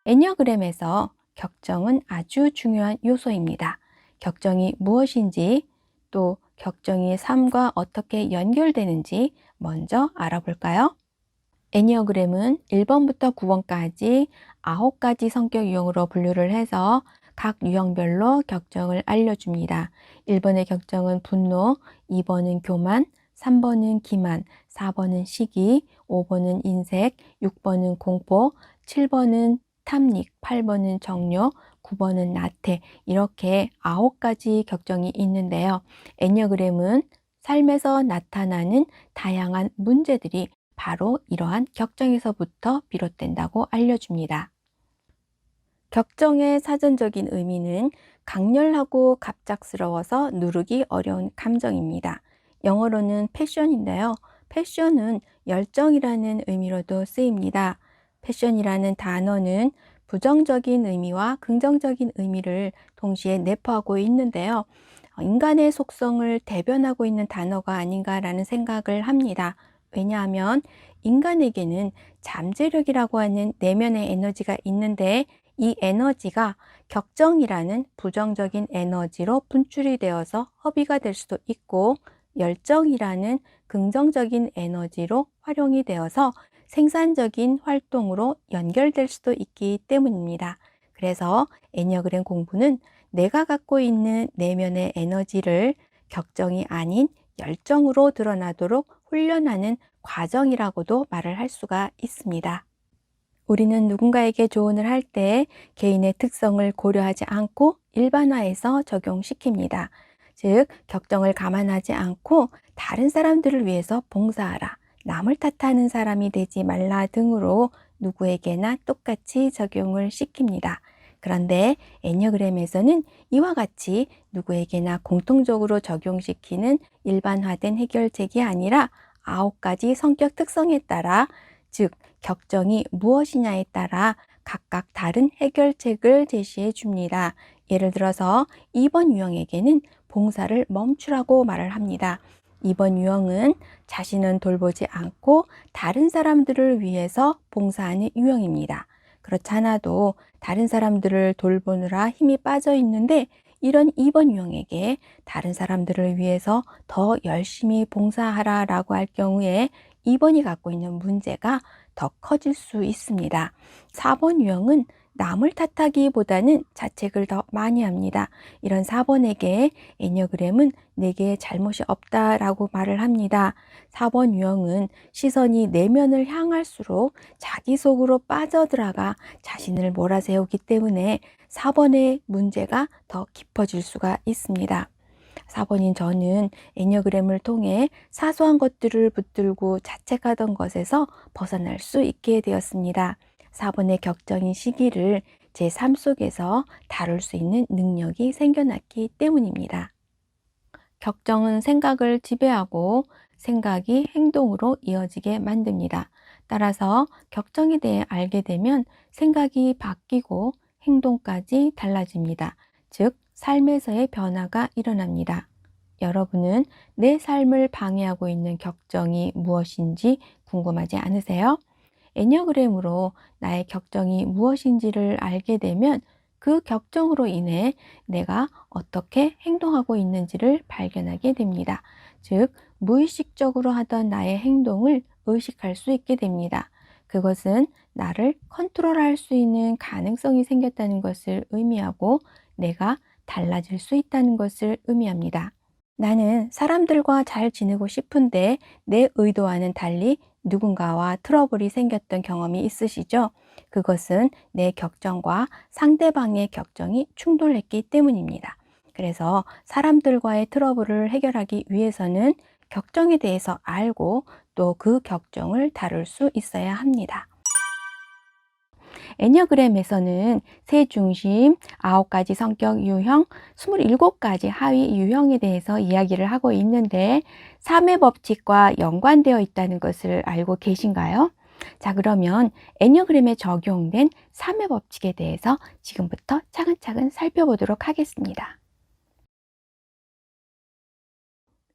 애니어그램에서 격정은 아주 중요한 요소입니다. 격정이 무엇인지 또 격정이 삶과 어떻게 연결되는지 먼저 알아볼까요? 애니어그램은 1번부터 9번까지 9가지 성격 유형으로 분류를 해서 각 유형별로 격정을 알려줍니다. 1번의 격정은 분노, 2번은 교만, 3번은 기만, 4번은 시기, 5번은 인색, 6번은 공포, 7번은 탐닉, 8번은 정욕, 9번은 나태, 이렇게 9가지 격정이 있는데요. 애니어그램은 삶에서 나타나는 다양한 문제들이 바로 이러한 격정에서부터 비롯된다고 알려줍니다. 격정의 사전적인 의미는 강렬하고 갑작스러워서 누르기 어려운 감정입니다. 영어로는 패션인데요. 패션은 열정이라는 의미로도 쓰입니다. 패션이라는 단어는 부정적인 의미와 긍정적인 의미를 동시에 내포하고 있는데요. 인간의 속성을 대변하고 있는 단어가 아닌가라는 생각을 합니다. 왜냐하면 인간에게는 잠재력이라고 하는 내면의 에너지가 있는데 이 에너지가 격정이라는 부정적인 에너지로 분출이 되어서 허비가 될 수도 있고 열정이라는 긍정적인 에너지로 활용이 되어서 생산적인 활동으로 연결될 수도 있기 때문입니다. 그래서 애니어그램 공부는 내가 갖고 있는 내면의 에너지를 격정이 아닌 열정으로 드러나도록 훈련하는 과정이라고도 말을 할 수가 있습니다. 우리는 누군가에게 조언을 할 때 개인의 특성을 고려하지 않고 일반화해서 적용시킵니다. 즉, 격정을 감안하지 않고 다른 사람들을 위해서 봉사하라, 남을 탓하는 사람이 되지 말라 등으로 누구에게나 똑같이 적용을 시킵니다. 그런데 애니어그램에서는 이와 같이 누구에게나 공통적으로 적용시키는 일반화된 해결책이 아니라 9가지 성격 특성에 따라, 즉 격정이 무엇이냐에 따라 각각 다른 해결책을 제시해 줍니다. 예를 들어서 2번 유형에게는 봉사를 멈추라고 말을 합니다. 2번 유형은 자신은 돌보지 않고 다른 사람들을 위해서 봉사하는 유형입니다. 그렇지 않아도 다른 사람들을 돌보느라 힘이 빠져 있는데 이런 2번 유형에게 다른 사람들을 위해서 더 열심히 봉사하라라고 할 경우에 2번이 갖고 있는 문제가 더 커질 수 있습니다. 4번 유형은 남을 탓하기보다는 자책을 더 많이 합니다. 이런 4번에게 애니어그램은 내게 잘못이 없다라고 말을 합니다. 4번 유형은 시선이 내면을 향할수록 자기 속으로 빠져들어가 자신을 몰아세우기 때문에 4번의 문제가 더 깊어질 수가 있습니다. 4번인 저는 애니어그램을 통해 사소한 것들을 붙들고 자책하던 것에서 벗어날 수 있게 되었습니다. 4번의 격정인 시기를 제 삶 속에서 다룰 수 있는 능력이 생겨났기 때문입니다. 격정은 생각을 지배하고 생각이 행동으로 이어지게 만듭니다. 따라서 격정에 대해 알게 되면 생각이 바뀌고 행동까지 달라집니다. 즉, 삶에서의 변화가 일어납니다. 여러분은 내 삶을 방해하고 있는 격정이 무엇인지 궁금하지 않으세요? 애니어그램으로 나의 격정이 무엇인지를 알게 되면 그 격정으로 인해 내가 어떻게 행동하고 있는지를 발견하게 됩니다. 즉, 무의식적으로 하던 나의 행동을 의식할 수 있게 됩니다. 그것은 나를 컨트롤할 수 있는 가능성이 생겼다는 것을 의미하고 내가 달라질 수 있다는 것을 의미합니다. 나는 사람들과 잘 지내고 싶은데 내 의도와는 달리 누군가와 트러블이 생겼던 경험이 있으시죠? 그것은 내 격정과 상대방의 격정이 충돌했기 때문입니다. 그래서 사람들과의 트러블을 해결하기 위해서는 격정에 대해서 알고 또 그 격정을 다룰 수 있어야 합니다. 애니어그램에서는 세 중심, 9가지 성격 유형, 27가지 하위 유형에 대해서 이야기를 하고 있는데 3의 법칙과 연관되어 있다는 것을 알고 계신가요? 자, 그러면 애니어그램에 적용된 3의 법칙에 대해서 지금부터 차근차근 살펴보도록 하겠습니다.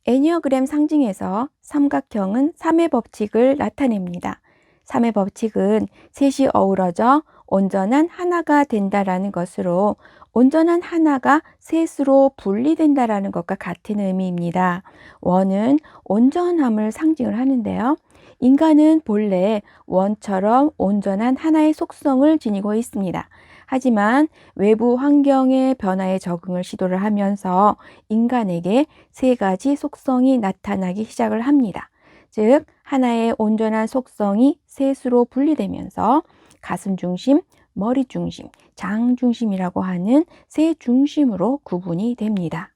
애니어그램 상징에서 삼각형은 3의 법칙을 나타냅니다. 3의 법칙은 셋이 어우러져 온전한 하나가 된다라는 것으로 온전한 하나가 셋으로 분리된다라는 것과 같은 의미입니다. 원은 온전함을 상징을 하는데요. 인간은 본래 원처럼 온전한 하나의 속성을 지니고 있습니다. 하지만 외부 환경의 변화에 적응을 시도를 하면서 인간에게 세 가지 속성이 나타나기 시작을 합니다. 즉, 하나의 온전한 속성이 셋으로 분리되면서 가슴 중심, 머리 중심, 장 중심이라고 하는 세 중심으로 구분이 됩니다.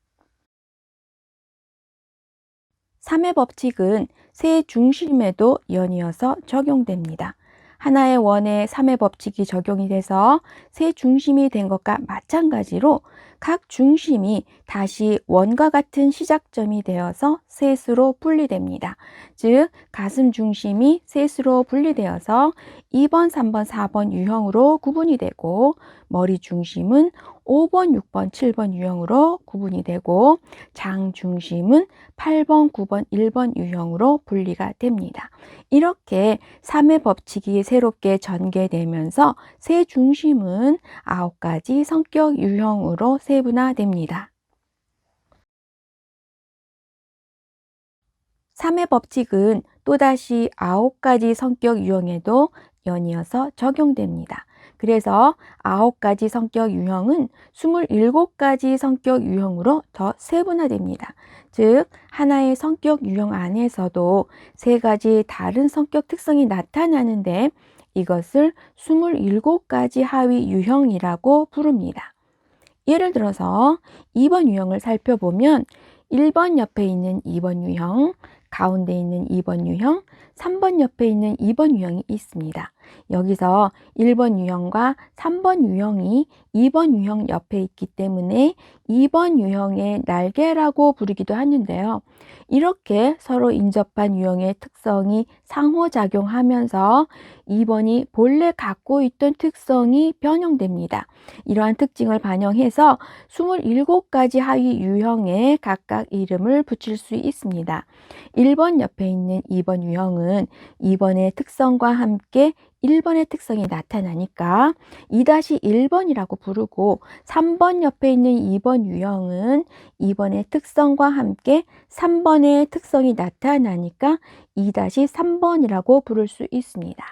삼의 법칙은 세 중심에도 연이어서 적용됩니다. 하나의 원에 삼의 법칙이 적용이 돼서 세 중심이 된 것과 마찬가지로 각 중심이 다시 원과 같은 시작점이 되어서 셋으로 분리됩니다. 즉, 가슴 중심이 셋으로 분리되어서 2번, 3번, 4번 유형으로 구분이 되고 머리 중심은 5번, 6번, 7번 유형으로 구분이 되고 장 중심은 8번, 9번, 1번 유형으로 분리가 됩니다. 이렇게 3의 법칙이 새롭게 전개되면서 세 중심은 9가지 성격 유형으로 세분화됩니다. 3의 법칙은 또다시 9가지 성격 유형에도 연이어서 적용됩니다. 그래서 9가지 성격 유형은 27가지 성격 유형으로 더 세분화됩니다. 즉, 하나의 성격 유형 안에서도 세 가지 다른 성격 특성이 나타나는데 이것을 27가지 하위 유형이라고 부릅니다. 예를 들어서 2번 유형을 살펴보면 1번 옆에 있는 2번 유형, 가운데 있는 2번 유형, 3번 옆에 있는 2번 유형이 있습니다. 여기서 1번 유형과 3번 유형이 2번 유형 옆에 있기 때문에 2번 유형의 날개라고 부르기도 하는데요. 이렇게 서로 인접한 유형의 특성이 상호작용하면서 2번이 본래 갖고 있던 특성이 변형됩니다. 이러한 특징을 반영해서 27가지 하위 유형에 각각 이름을 붙일 수 있습니다. 1번 옆에 있는 2번 유형은 2번의 특성과 함께 1번의 특성이 나타나니까 2-1번이라고 부르고 3번 옆에 있는 2번 유형은 2번의 특성과 함께 3번의 특성이 나타나니까 2-3번이라고 부를 수 있습니다.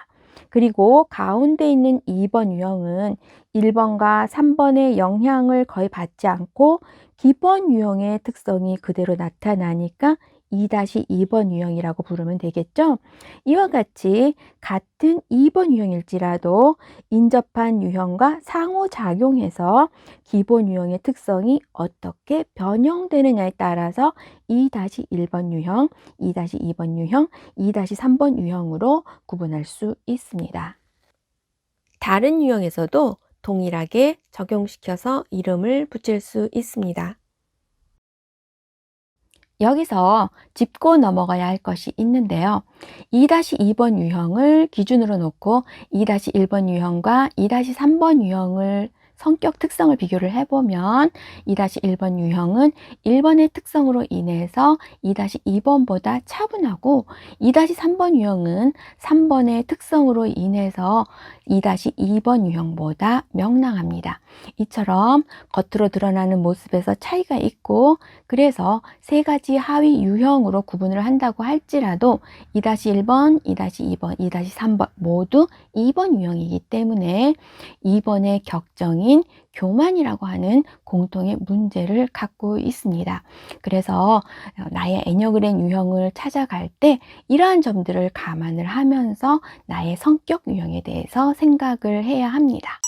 그리고 가운데 있는 2번 유형은 1번과 3번의 영향을 거의 받지 않고 기본 유형의 특성이 그대로 나타나니까 2-2번 유형이라고 부르면 되겠죠? 이와 같이 같은 2번 유형일지라도 인접한 유형과 상호작용해서 기본 유형의 특성이 어떻게 변형되느냐에 따라서 2-1번 유형, 2-2번 유형, 2-3번 유형으로 구분할 수 있습니다. 다른 유형에서도 동일하게 적용시켜서 이름을 붙일 수 있습니다. 여기서 짚고 넘어가야 할 것이 있는데요. 2-2번 유형을 기준으로 놓고 2-1번 유형과 2-3번 유형을 성격 특성을 비교를 해보면 2-1번 유형은 1번의 특성으로 인해서 2-2번보다 차분하고 2-3번 유형은 3번의 특성으로 인해서 2-2번 유형보다 명랑합니다. 이처럼 겉으로 드러나는 모습에서 차이가 있고 그래서 세 가지 하위 유형으로 구분을 한다고 할지라도 2-1번, 2-2번, 2-3번 모두 2번 유형이기 때문에 2번의 격정인 교만이라고 하는 공통의 문제를 갖고 있습니다. 그래서 나의 에니어그램 유형을 찾아갈 때 이러한 점들을 감안을 하면서 나의 성격 유형에 대해서 생각을 해야 합니다.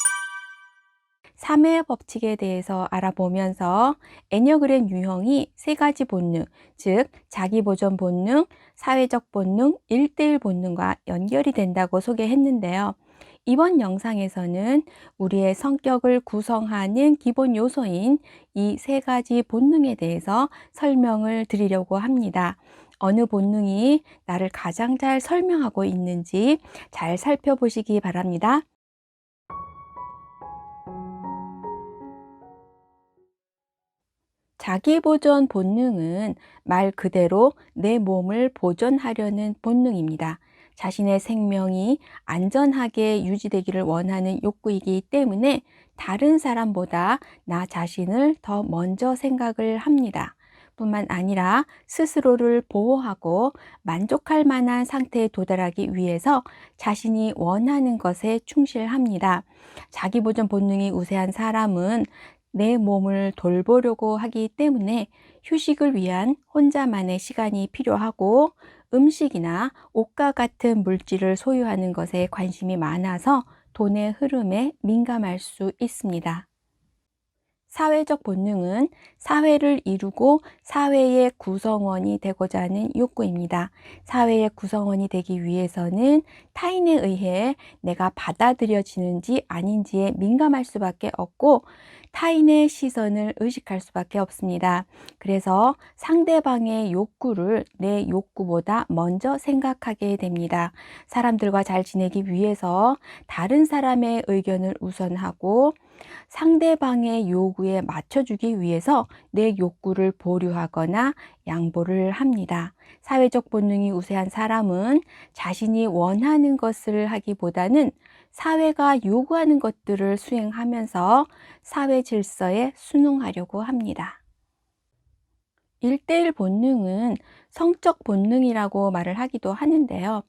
3의 법칙에 대해서 알아보면서 에니어그램 유형이 세 가지 본능, 즉 자기보존 본능, 사회적 본능, 1:1 본능과 연결이 된다고 소개했는데요. 이번 영상에서는 우리의 성격을 구성하는 기본 요소인 이 세 가지 본능에 대해서 설명을 드리려고 합니다. 어느 본능이 나를 가장 잘 설명하고 있는지 잘 살펴보시기 바랍니다. 자기보존 본능은 말 그대로 내 몸을 보존하려는 본능입니다. 자신의 생명이 안전하게 유지되기를 원하는 욕구이기 때문에 다른 사람보다 나 자신을 더 먼저 생각을 합니다. 뿐만 아니라 스스로를 보호하고 만족할 만한 상태에 도달하기 위해서 자신이 원하는 것에 충실합니다. 자기보전 본능이 우세한 사람은 내 몸을 돌보려고 하기 때문에 휴식을 위한 혼자만의 시간이 필요하고 음식이나 옷과 같은 물질을 소유하는 것에 관심이 많아서 돈의 흐름에 민감할 수 있습니다. 사회적 본능은 사회를 이루고 사회의 구성원이 되고자 하는 욕구입니다. 사회의 구성원이 되기 위해서는 타인에 의해 내가 받아들여지는지 아닌지에 민감할 수밖에 없고 타인의 시선을 의식할 수밖에 없습니다. 그래서 상대방의 욕구를 내 욕구보다 먼저 생각하게 됩니다. 사람들과 잘 지내기 위해서 다른 사람의 의견을 우선하고 상대방의 요구에 맞춰주기 위해서 내 욕구를 보류하거나 양보를 합니다. 사회적 본능이 우세한 사람은 자신이 원하는 것을 하기보다는 사회가 요구하는 것들을 수행하면서 사회 질서에 순응하려고 합니다. 1대1 본능은 성적 본능이라고 말을 하기도 하는데요.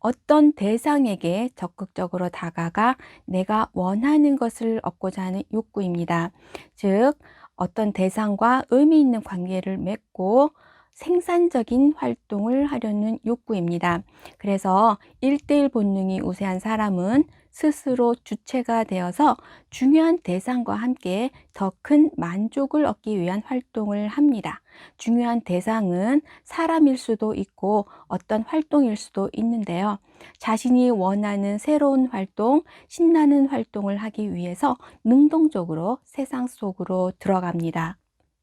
어떤 대상에게 적극적으로 다가가 내가 원하는 것을 얻고자 하는 욕구입니다. 즉, 어떤 대상과 의미 있는 관계를 맺고 생산적인 활동을 하려는 욕구입니다. 그래서 1대1 본능이 우세한 사람은 스스로 주체가 되어서 중요한 대상과 함께 더 큰 만족을 얻기 위한 활동을 합니다. 중요한 대상은 사람일 수도 있고 어떤 활동일 수도 있는데요. 자신이 원하는 새로운 활동, 신나는 활동을 하기 위해서 능동적으로 세상 속으로 들어갑니다.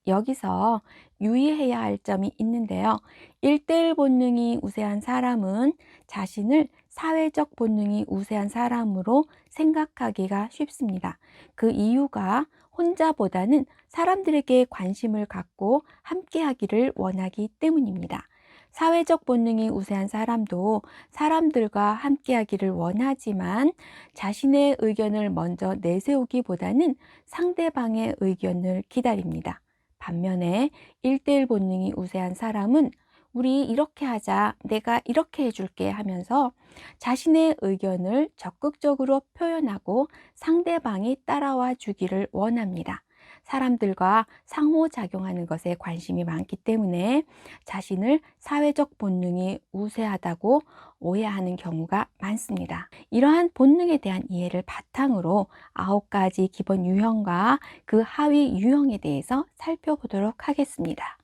여기서 유의해야 할 점이 있는데요. 1대1 본능이 우세한 사람은 자신을 사회적 본능이 우세한 사람으로 생각하기가 쉽습니다. 그 이유가 혼자보다는 사람들에게 관심을 갖고 함께 하기를 원하기 때문입니다. 사회적 본능이 우세한 사람도 사람들과 함께 하기를 원하지만 자신의 의견을 먼저 내세우기보다는 상대방의 의견을 기다립니다. 반면에 1대1 본능이 우세한 사람은 우리 이렇게 하자, 내가 이렇게 해줄게 하면서 자신의 의견을 적극적으로 표현하고 상대방이 따라와 주기를 원합니다. 사람들과 상호작용하는 것에 관심이 많기 때문에 자신을 사회적 본능이 우세하다고 오해하는 경우가 많습니다. 이러한 본능에 대한 이해를 바탕으로 9가지 기본 유형과 그 하위 유형에 대해서 살펴보도록 하겠습니다.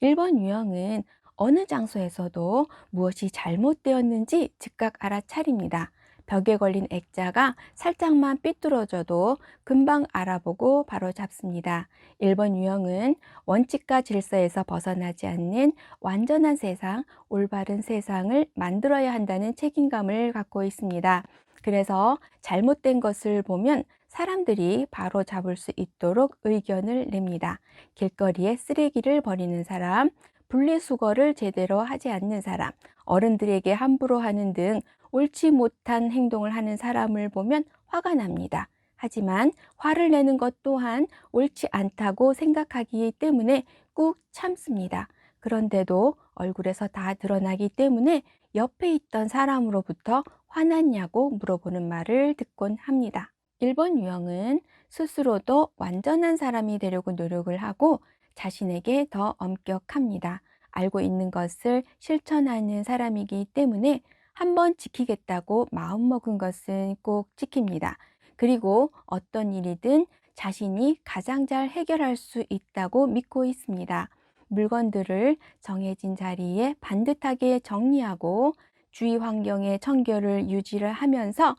1번 유형은 어느 장소에서도 무엇이 잘못되었는지 즉각 알아차립니다. 벽에 걸린 액자가 살짝만 삐뚤어져도 금방 알아보고 바로 잡습니다. 1번 유형은 원칙과 질서에서 벗어나지 않는 완전한 세상, 올바른 세상을 만들어야 한다는 책임감을 갖고 있습니다. 그래서 잘못된 것을 보면 사람들이 바로 잡을 수 있도록 의견을 냅니다. 길거리에 쓰레기를 버리는 사람, 분리수거를 제대로 하지 않는 사람, 어른들에게 함부로 하는 등 옳지 못한 행동을 하는 사람을 보면 화가 납니다. 하지만 화를 내는 것 또한 옳지 않다고 생각하기 때문에 꾹 참습니다. 그런데도 얼굴에서 다 드러나기 때문에 옆에 있던 사람으로부터 화났냐고 물어보는 말을 듣곤 합니다. 1번 유형은 스스로도 완전한 사람이 되려고 노력을 하고 자신에게 더 엄격합니다. 알고 있는 것을 실천하는 사람이기 때문에 한번 지키겠다고 마음먹은 것은 꼭 지킵니다. 그리고 어떤 일이든 자신이 가장 잘 해결할 수 있다고 믿고 있습니다. 물건들을 정해진 자리에 반듯하게 정리하고 주위 환경의 청결을 유지를 하면서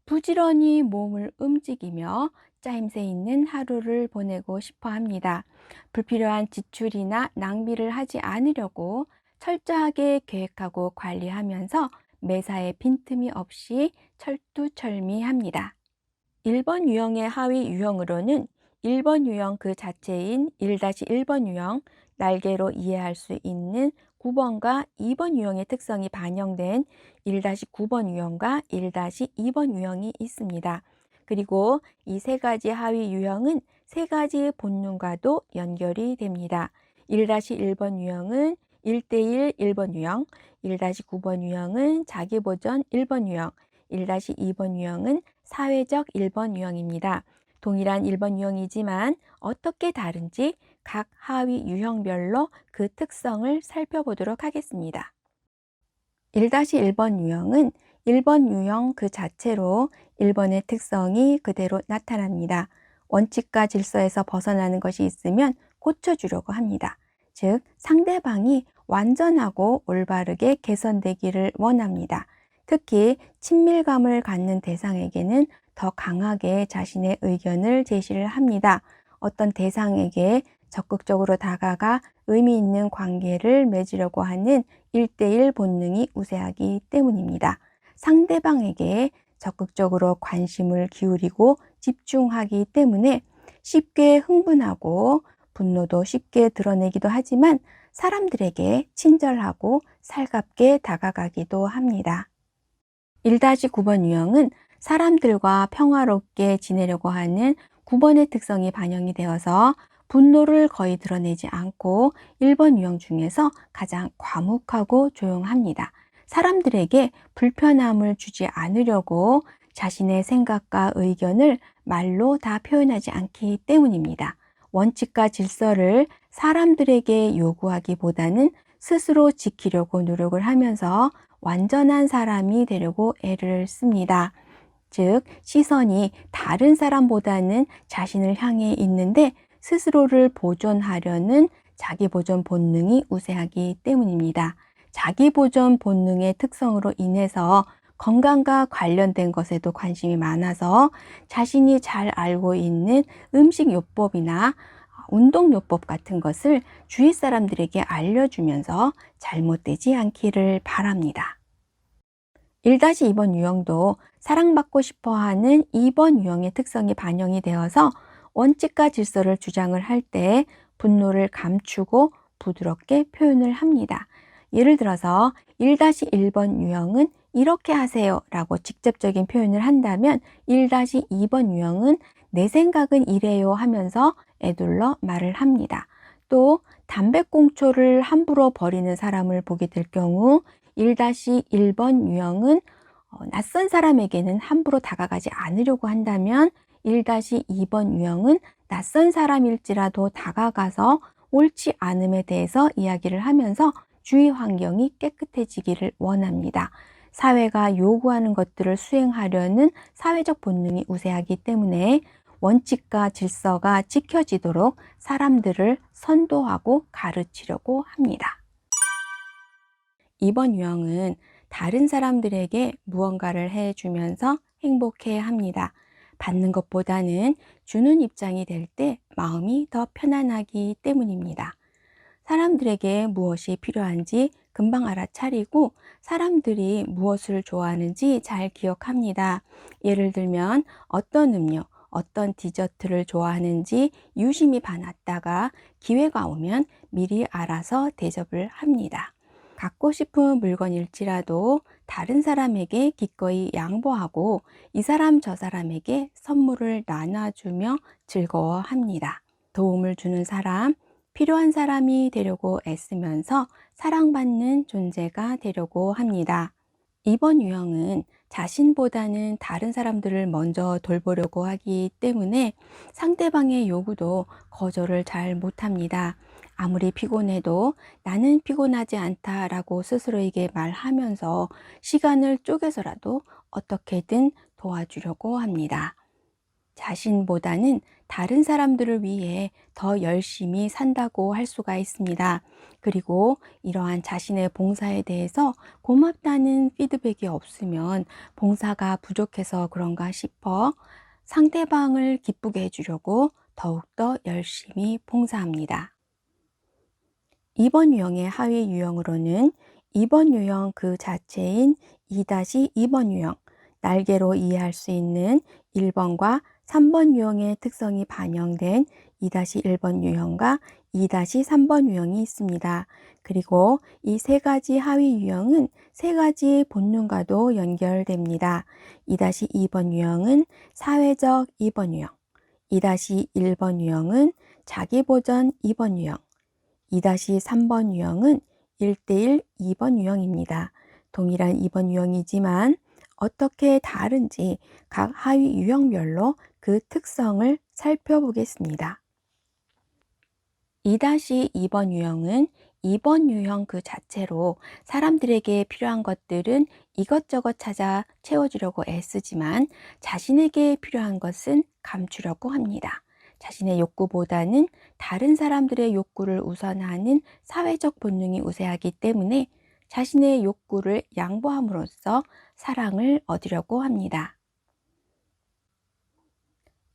부지런히 몸을 움직이며 짜임새 있는 하루를 보내고 싶어 합니다. 불필요한 지출이나 낭비를 하지 않으려고 철저하게 계획하고 관리하면서 매사에 빈틈이 없이 철두철미합니다. 1번 유형의 하위 유형으로는 1번 유형 그 자체인 1-1번 유형, 날개로 이해할 수 있는 1-9번과 2번 유형의 특성이 반영된 1-9번 유형과 1-2번 유형이 있습니다. 그리고 이 세 가지 하위 유형은 세 가지 본능과도 연결이 됩니다. 1-1번 유형은 1대1 1번 유형, 1-9번 유형은 자기보전 1번 유형, 1-2번 유형은 사회적 1번 유형입니다. 동일한 1번 유형이지만 어떻게 다른지 각 하위 유형별로 그 특성을 살펴보도록 하겠습니다. 1-1번 유형은 1번 유형 그 자체로 1번의 특성이 그대로 나타납니다. 원칙과 질서에서 벗어나는 것이 있으면 고쳐주려고 합니다. 즉, 상대방이 완전하고 올바르게 개선되기를 원합니다. 특히 친밀감을 갖는 대상에게는 더 강하게 자신의 의견을 제시를 합니다. 어떤 대상에게 적극적으로 다가가 의미 있는 관계를 맺으려고 하는 1대1 본능이 우세하기 때문입니다. 상대방에게 적극적으로 관심을 기울이고 집중하기 때문에 쉽게 흥분하고 분노도 쉽게 드러내기도 하지만 사람들에게 친절하고 살갑게 다가가기도 합니다. 1-9번 유형은 사람들과 평화롭게 지내려고 하는 9번의 특성이 반영이 되어서 분노를 거의 드러내지 않고 1번 유형 중에서 가장 과묵하고 조용합니다. 사람들에게 불편함을 주지 않으려고 자신의 생각과 의견을 말로 다 표현하지 않기 때문입니다. 원칙과 질서를 사람들에게 요구하기보다는 스스로 지키려고 노력을 하면서 완전한 사람이 되려고 애를 씁니다. 즉, 시선이 다른 사람보다는 자신을 향해 있는데 스스로를 보존하려는 자기보존 본능이 우세하기 때문입니다. 자기보존 본능의 특성으로 인해서 건강과 관련된 것에도 관심이 많아서 자신이 잘 알고 있는 음식요법이나 운동요법 같은 것을 주위 사람들에게 알려주면서 잘못되지 않기를 바랍니다. 1-2번 유형도 사랑받고 싶어하는 2번 유형의 특성이 반영이 되어서 원칙과 질서를 주장을 할 때 분노를 감추고 부드럽게 표현을 합니다. 예를 들어서 1-1번 유형은 이렇게 하세요 라고 직접적인 표현을 한다면 1-2번 유형은 내 생각은 이래요 하면서 에둘러 말을 합니다. 또 담배꽁초를 함부로 버리는 사람을 보게 될 경우 1-1번 유형은 낯선 사람에게는 함부로 다가가지 않으려고 한다면 1-2번 유형은 낯선 사람일지라도 다가가서 옳지 않음에 대해서 이야기를 하면서 주위 환경이 깨끗해지기를 원합니다. 사회가 요구하는 것들을 수행하려는 사회적 본능이 우세하기 때문에 원칙과 질서가 지켜지도록 사람들을 선도하고 가르치려고 합니다. 2번 유형은 다른 사람들에게 무언가를 해주면서 행복해 합니다. 받는 것보다는 주는 입장이 될 때 마음이 더 편안하기 때문입니다. 사람들에게 무엇이 필요한지 금방 알아차리고 사람들이 무엇을 좋아하는지 잘 기억합니다. 예를 들면 어떤 음료, 어떤 디저트를 좋아하는지 유심히 봐놨다가 기회가 오면 미리 알아서 대접을 합니다. 갖고 싶은 물건일지라도 다른 사람에게 기꺼이 양보하고 이 사람 저 사람에게 선물을 나눠주며 즐거워합니다. 도움을 주는 사람, 필요한 사람이 되려고 애쓰면서 사랑받는 존재가 되려고 합니다. 2번 유형은 자신보다는 다른 사람들을 먼저 돌보려고 하기 때문에 상대방의 요구도 거절을 잘 못합니다. 아무리 피곤해도 나는 피곤하지 않다라고 스스로에게 말하면서 시간을 쪼개서라도 어떻게든 도와주려고 합니다. 자신보다는 다른 사람들을 위해 더 열심히 산다고 할 수가 있습니다. 그리고 이러한 자신의 봉사에 대해서 고맙다는 피드백이 없으면 봉사가 부족해서 그런가 싶어 상대방을 기쁘게 해주려고 더욱더 열심히 봉사합니다. 2번 유형의 하위 유형으로는 2번 유형 그 자체인 2-2번 유형, 날개로 이해할 수 있는 1번과 3번 유형의 특성이 반영된 2-1번 유형과 2-3번 유형이 있습니다. 그리고 이 세 가지 하위 유형은 세 가지 본능과도 연결됩니다. 2-2번 유형은 사회적 2번 유형, 2-1번 유형은 자기보전 2번 유형, 2-3번 유형은 1대1 2번 유형입니다. 동일한 2번 유형이지만 어떻게 다른지 각 하위 유형별로 그 특성을 살펴보겠습니다. 2-2번 유형은 2번 유형 그 자체로 사람들에게 필요한 것들은 이것저것 찾아 채워주려고 애쓰지만 자신에게 필요한 것은 감추려고 합니다. 자신의 욕구보다는 다른 사람들의 욕구를 우선하는 사회적 본능이 우세하기 때문에 자신의 욕구를 양보함으로써 사랑을 얻으려고 합니다.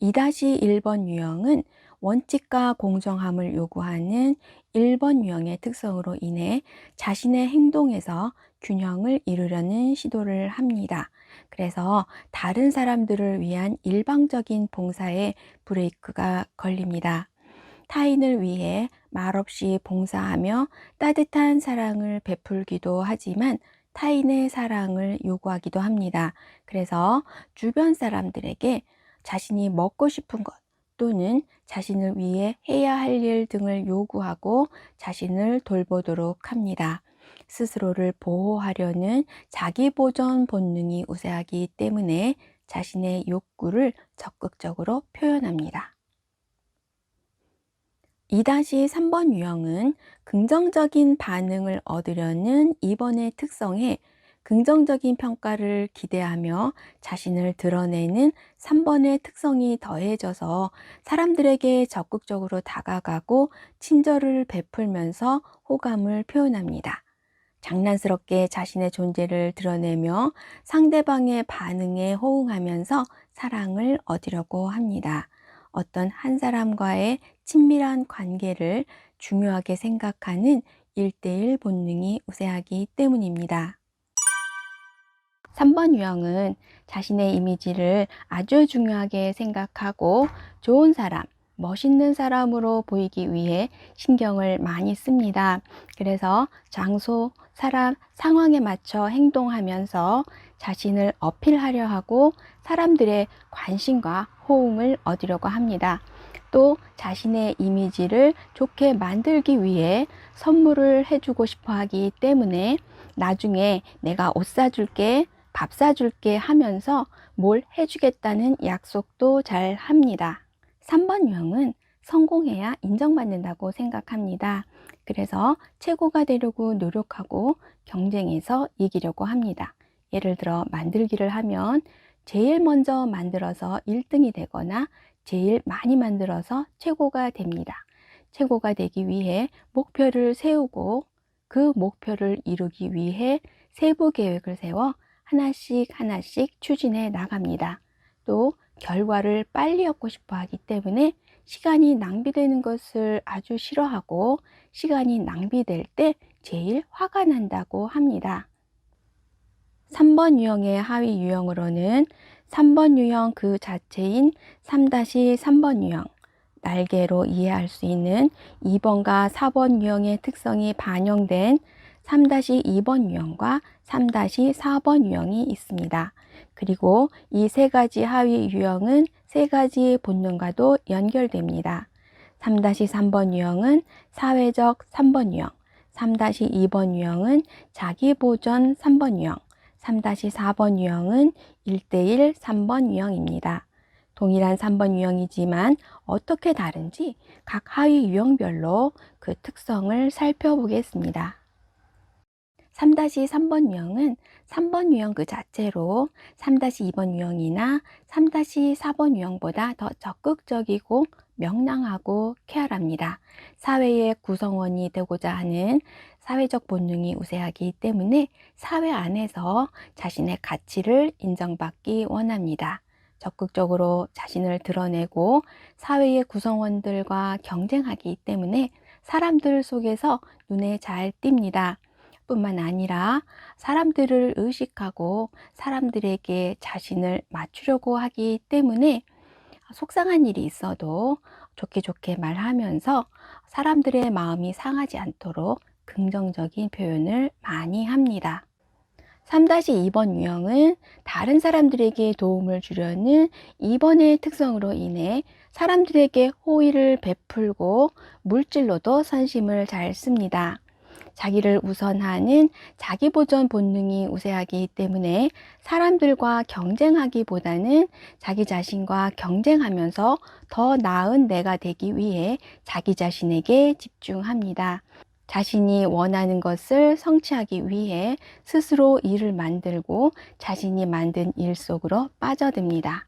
2-1번 유형은 원칙과 공정함을 요구하는 1번 유형의 특성으로 인해 자신의 행동에서 균형을 이루려는 시도를 합니다. 그래서 다른 사람들을 위한 일방적인 봉사에 브레이크가 걸립니다. 타인을 위해 말없이 봉사하며 따뜻한 사랑을 베풀기도 하지만 타인의 사랑을 요구하기도 합니다. 그래서 주변 사람들에게 자신이 먹고 싶은 것 또는 자신을 위해 해야 할 일 등을 요구하고 자신을 돌보도록 합니다. 스스로를 보호하려는 자기보전 본능이 우세하기 때문에 자신의 욕구를 적극적으로 표현합니다. 2-3번 유형은 긍정적인 반응을 얻으려는 2번의 특성에 긍정적인 평가를 기대하며 자신을 드러내는 3번의 특성이 더해져서 사람들에게 적극적으로 다가가고 친절을 베풀면서 호감을 표현합니다. 장난스럽게 자신의 존재를 드러내며 상대방의 반응에 호응하면서 사랑을 얻으려고 합니다. 어떤 한 사람과의 친밀한 관계를 중요하게 생각하는 1대1 본능이 우세하기 때문입니다. 3번 유형은 자신의 이미지를 아주 중요하게 생각하고 좋은 사람, 멋있는 사람으로 보이기 위해 신경을 많이 씁니다. 그래서 장소, 사람, 상황에 맞춰 행동하면서 자신을 어필하려 하고 사람들의 관심과 호응을 얻으려고 합니다. 또 자신의 이미지를 좋게 만들기 위해 선물을 해주고 싶어 하기 때문에 나중에 내가 옷 사줄게, 밥 사줄게 하면서 뭘 해주겠다는 약속도 잘 합니다. 3번 유형은 성공해야 인정받는다고 생각합니다. 그래서 최고가 되려고 노력하고 경쟁에서 이기려고 합니다. 예를 들어 만들기를 하면 제일 먼저 만들어서 1등이 되거나 제일 많이 만들어서 최고가 됩니다. 최고가 되기 위해 목표를 세우고 그 목표를 이루기 위해 세부 계획을 세워 하나씩 하나씩 추진해 나갑니다. 또 결과를 빨리 얻고 싶어 하기 때문에 시간이 낭비되는 것을 아주 싫어하고 시간이 낭비될 때 제일 화가 난다고 합니다. 3번 유형의 하위 유형으로는 3번 유형 그 자체인 3-3번 유형, 날개로 이해할 수 있는 2번과 4번 유형의 특성이 반영된 3-2번 유형과 3-4번 유형이 있습니다. 그리고 이 세 가지 하위 유형은 세 가지 본능과도 연결됩니다. 3-3번 유형은 사회적 3번 유형, 3-2번 유형은 자기보전 3번 유형, 3-4번 유형은 1대1 3번 유형입니다. 동일한 3번 유형이지만 어떻게 다른지 각 하위 유형별로 그 특성을 살펴보겠습니다. 3-3번 유형은 3번 유형 그 자체로 3-2번 유형이나 3-4번 유형보다 더 적극적이고 명랑하고 쾌활합니다. 사회의 구성원이 되고자 하는 사회적 본능이 우세하기 때문에 사회 안에서 자신의 가치를 인정받기 원합니다. 적극적으로 자신을 드러내고 사회의 구성원들과 경쟁하기 때문에 사람들 속에서 눈에 잘 띕니다. 뿐만 아니라 사람들을 의식하고 사람들에게 자신을 맞추려고 하기 때문에 속상한 일이 있어도 좋게 좋게 말하면서 사람들의 마음이 상하지 않도록 긍정적인 표현을 많이 합니다. 3-2번 유형은 다른 사람들에게 도움을 주려는 2번의 특성으로 인해 사람들에게 호의를 베풀고 물질로도 선심을 잘 씁니다. 자기를 우선하는 자기보전 본능이 우세하기 때문에 사람들과 경쟁하기보다는 자기 자신과 경쟁하면서 더 나은 내가 되기 위해 자기 자신에게 집중합니다. 자신이 원하는 것을 성취하기 위해 스스로 일을 만들고 자신이 만든 일 속으로 빠져듭니다.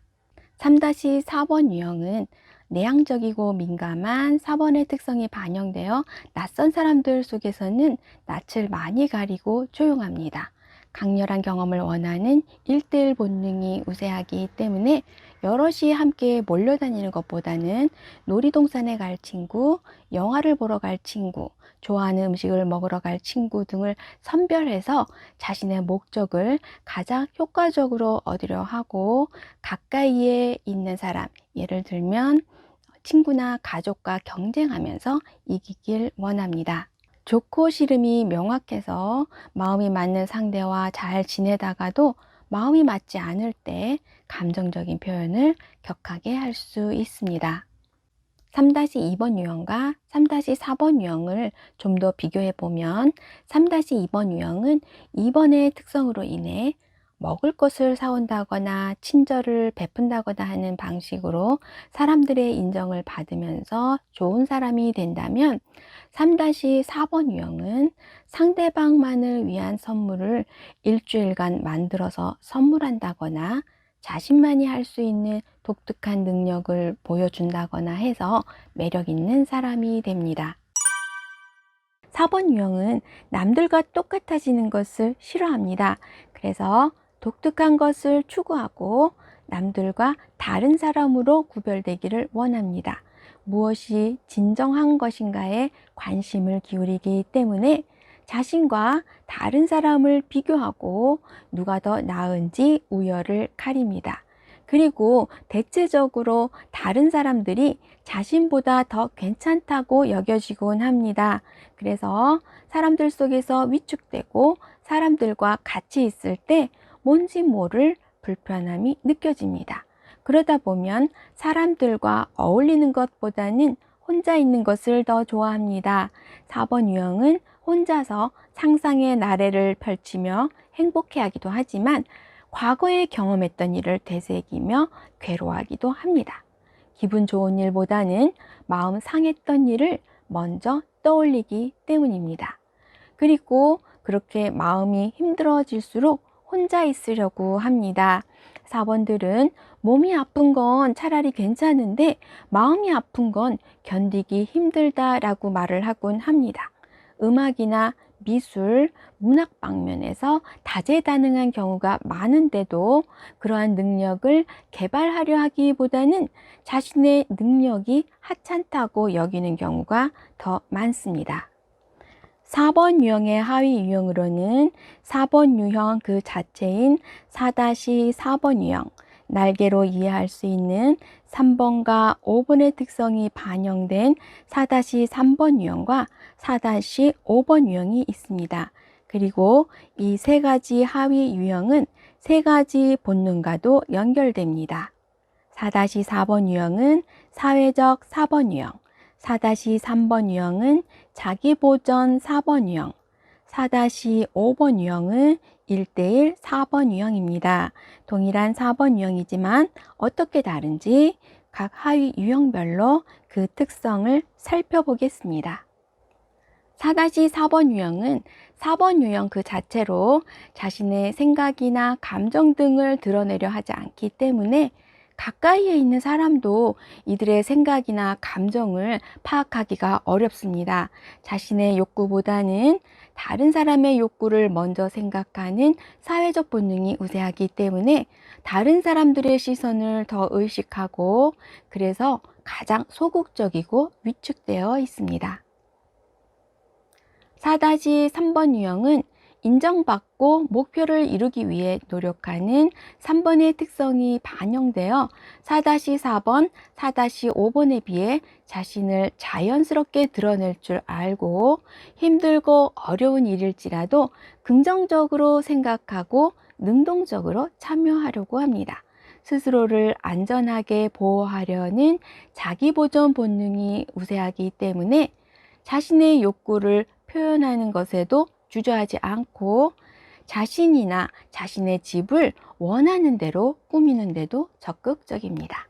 3-4번 유형은 내향적이고 민감한 4번의 특성이 반영되어 낯선 사람들 속에서는 낯을 많이 가리고 조용합니다. 강렬한 경험을 원하는 1대1 본능이 우세하기 때문에 여럿이 함께 몰려다니는 것보다는 놀이동산에 갈 친구, 영화를 보러 갈 친구, 좋아하는 음식을 먹으러 갈 친구 등을 선별해서 자신의 목적을 가장 효과적으로 얻으려 하고, 가까이에 있는 사람, 예를 들면 친구나 가족과 경쟁하면서 이기길 원합니다. 좋고 싫음이 명확해서 마음이 맞는 상대와 잘 지내다가도 마음이 맞지 않을 때 감정적인 표현을 격하게 할 수 있습니다. 3-2번 유형과 3-4번 유형을 좀 더 비교해 보면 3-2번 유형은 2번의 특성으로 인해 먹을 것을 사온다거나 친절을 베푼다거나 하는 방식으로 사람들의 인정을 받으면서 좋은 사람이 된다면, 3-4번 유형은 상대방만을 위한 선물을 일주일간 만들어서 선물한다거나 자신만이 할 수 있는 독특한 능력을 보여준다거나 해서 매력 있는 사람이 됩니다. 4번 유형은 남들과 똑같아지는 것을 싫어합니다. 그래서 독특한 것을 추구하고 남들과 다른 사람으로 구별되기를 원합니다. 무엇이 진정한 것인가에 관심을 기울이기 때문에 자신과 다른 사람을 비교하고 누가 더 나은지 우열을 가립니다. 그리고 대체적으로 다른 사람들이 자신보다 더 괜찮다고 여겨지곤 합니다. 그래서 사람들 속에서 위축되고 사람들과 같이 있을 때 뭔지 모를 불편함이 느껴집니다. 그러다 보면 사람들과 어울리는 것보다는 혼자 있는 것을 더 좋아합니다. 4번 유형은 혼자서 상상의 나래를 펼치며 행복해하기도 하지만 과거에 경험했던 일을 되새기며 괴로워하기도 합니다. 기분 좋은 일보다는 마음 상했던 일을 먼저 떠올리기 때문입니다. 그리고 그렇게 마음이 힘들어질수록 혼자 있으려고 합니다. 4번들은 몸이 아픈 건 차라리 괜찮은데 마음이 아픈 건 견디기 힘들다라고 말을 하곤 합니다. 음악이나 미술, 문학 방면에서 다재다능한 경우가 많은데도 그러한 능력을 개발하려 하기보다는 자신의 능력이 하찮다고 여기는 경우가 더 많습니다. 4번 유형의 하위 유형으로는 4번 유형 그 자체인 4-4번 유형, 날개로 이해할 수 있는 3번과 5번의 특성이 반영된 4-3번 유형과 4-5번 유형이 있습니다. 그리고 이 세 가지 하위 유형은 세 가지 본능과도 연결됩니다. 4-4번 유형은 사회적 4번 유형, 4-3번 유형은 자기보전 4번 유형, 4-5번 유형은 1대1 4번 유형입니다. 동일한 4번 유형이지만 어떻게 다른지 각 하위 유형별로 그 특성을 살펴보겠습니다. 4-4번 유형은 4번 유형 그 자체로 자신의 생각이나 감정 등을 드러내려 하지 않기 때문에 가까이에 있는 사람도 이들의 생각이나 감정을 파악하기가 어렵습니다. 자신의 욕구보다는 다른 사람의 욕구를 먼저 생각하는 사회적 본능이 우세하기 때문에 다른 사람들의 시선을 더 의식하고, 그래서 가장 소극적이고 위축되어 있습니다. 4-3번 유형은 인정받고 목표를 이루기 위해 노력하는 3번의 특성이 반영되어 4-4번, 4-5번에 비해 자신을 자연스럽게 드러낼 줄 알고 힘들고 어려운 일일지라도 긍정적으로 생각하고 능동적으로 참여하려고 합니다. 스스로를 안전하게 보호하려는 자기보존 본능이 우세하기 때문에 자신의 욕구를 표현하는 것에도 주저하지 않고 자신이나 자신의 집을 원하는 대로 꾸미는 데도 적극적입니다.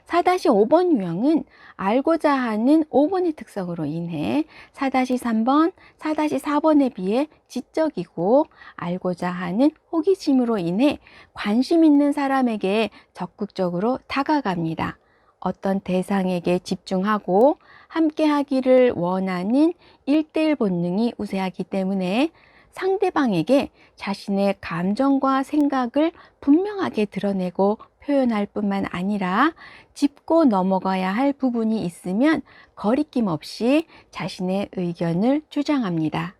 4-5번 유형은 알고자 하는 5번의 특성으로 인해 4-3번, 4-4번에 비해 지적이고 알고자 하는 호기심으로 인해 관심 있는 사람에게 적극적으로 다가갑니다. 어떤 대상에게 집중하고 함께 하기를 원하는 1대1 본능이 우세하기 때문에 상대방에게 자신의 감정과 생각을 분명하게 드러내고 표현할 뿐만 아니라 짚고 넘어가야 할 부분이 있으면 거리낌 없이 자신의 의견을 주장합니다.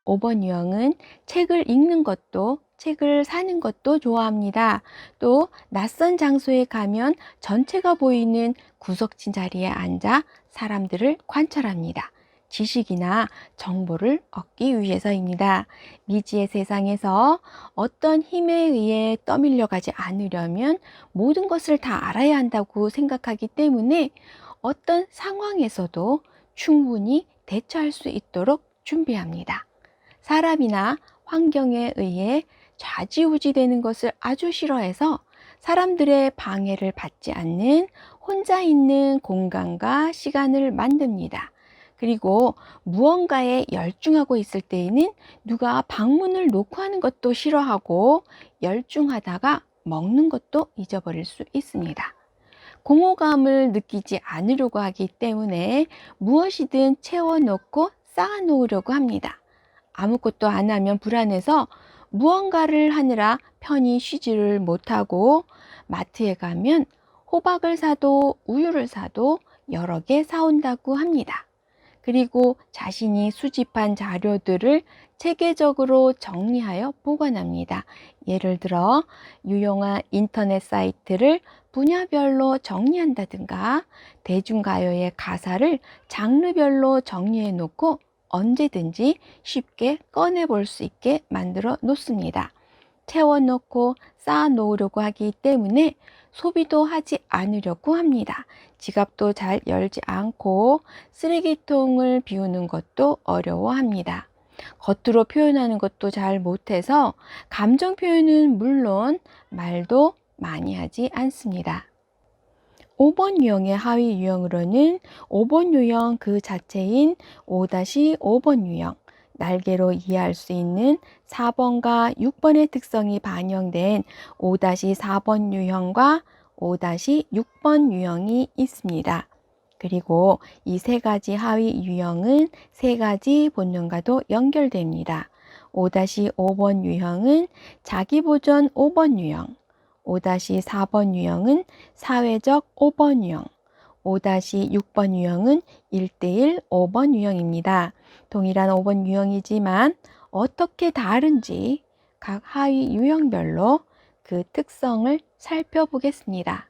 5번 유형은 책을 읽는 것도 책을 사는 것도 좋아합니다. 또 낯선 장소에 가면 전체가 보이는 구석진 자리에 앉아 사람들을 관찰합니다. 지식이나 정보를 얻기 위해서입니다. 미지의 세상에서 어떤 힘에 의해 떠밀려 가지 않으려면 모든 것을 다 알아야 한다고 생각하기 때문에 어떤 상황에서도 충분히 대처할 수 있도록 준비합니다. 사람이나 환경에 의해 좌지우지 되는 것을 아주 싫어해서 사람들의 방해를 받지 않는 혼자 있는 공간과 시간을 만듭니다. 그리고 무언가에 열중하고 있을 때에는 누가 방문을 놓고 하는 것도 싫어하고 열중하다가 먹는 것도 잊어버릴 수 있습니다. 공허감을 느끼지 않으려고 하기 때문에 무엇이든 채워놓고 쌓아놓으려고 합니다. 아무것도 안 하면 불안해서 무언가를 하느라 편히 쉬지를 못하고 마트에 가면 호박을 사도 우유를 사도 여러 개 사온다고 합니다. 그리고 자신이 수집한 자료들을 체계적으로 정리하여 보관합니다. 예를 들어 유용한 인터넷 사이트를 분야별로 정리한다든가 대중가요의 가사를 장르별로 정리해 놓고 언제든지 쉽게 꺼내 볼 수 있게 만들어 놓습니다. 채워놓고 쌓아 놓으려고 하기 때문에 소비도 하지 않으려고 합니다. 지갑도 잘 열지 않고 쓰레기통을 비우는 것도 어려워합니다. 겉으로 표현하는 것도 잘 못해서 감정 표현은 물론 말도 많이 하지 않습니다. 5번 유형의 하위 유형으로는 5번 유형 그 자체인 5-5번 유형, 날개로 이해할 수 있는 4번과 6번의 특성이 반영된 5-4번 유형과 5-6번 유형이 있습니다. 그리고 이 세 가지 하위 유형은 세 가지 본능과도 연결됩니다. 5-5번 유형은 자기보존 5번 유형, 5-4번 유형은 사회적 5번 유형, 5-6번 유형은 1대1 5번 유형입니다. 동일한 5번 유형이지만 어떻게 다른지 각 하위 유형별로 그 특성을 살펴보겠습니다.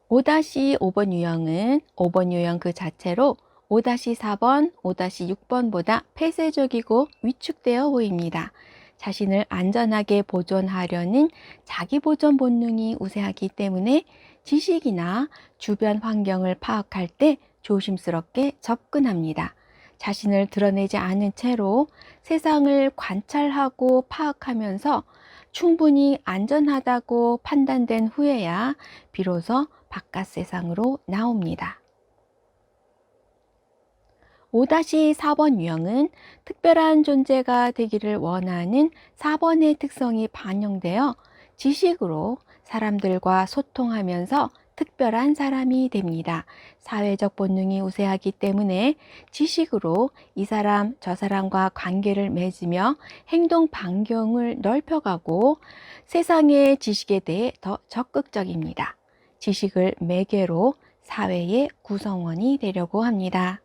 5-5번 유형은 5번 유형 그 자체로 5-4번, 5-6번보다 폐쇄적이고 위축되어 보입니다. 자신을 안전하게 보존하려는 자기 보존 본능이 우세하기 때문에 지식이나 주변 환경을 파악할 때 조심스럽게 접근합니다. 자신을 드러내지 않은 채로 세상을 관찰하고 파악하면서 충분히 안전하다고 판단된 후에야 비로소 바깥 세상으로 나옵니다. 5-4번 유형은 특별한 존재가 되기를 원하는 4번의 특성이 반영되어 지식으로 사람들과 소통하면서 특별한 사람이 됩니다. 사회적 본능이 우세하기 때문에 지식으로 이 사람 저 사람과 관계를 맺으며 행동 반경을 넓혀가고 세상의 지식에 대해 더 적극적입니다. 지식을 매개로 사회의 구성원이 되려고 합니다.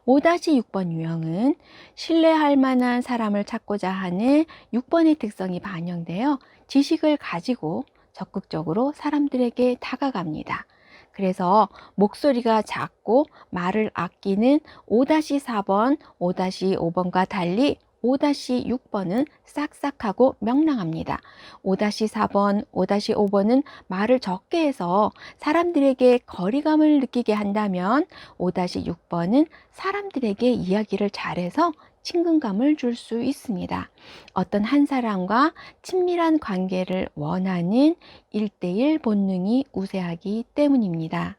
5-6번 유형은 신뢰할 만한 사람을 찾고자 하는 6번의 특성이 반영되어 지식을 가지고 적극적으로 사람들에게 다가갑니다. 그래서 목소리가 작고 말을 아끼는 5-4번, 5-5번과 달리 5-6번은 싹싹하고 명랑합니다. 5-4번, 5-5번은 말을 적게 해서 사람들에게 거리감을 느끼게 한다면 5-6번은 사람들에게 이야기를 잘해서 친근감을 줄 수 있습니다. 어떤 한 사람과 친밀한 관계를 원하는 1대1 본능이 우세하기 때문입니다.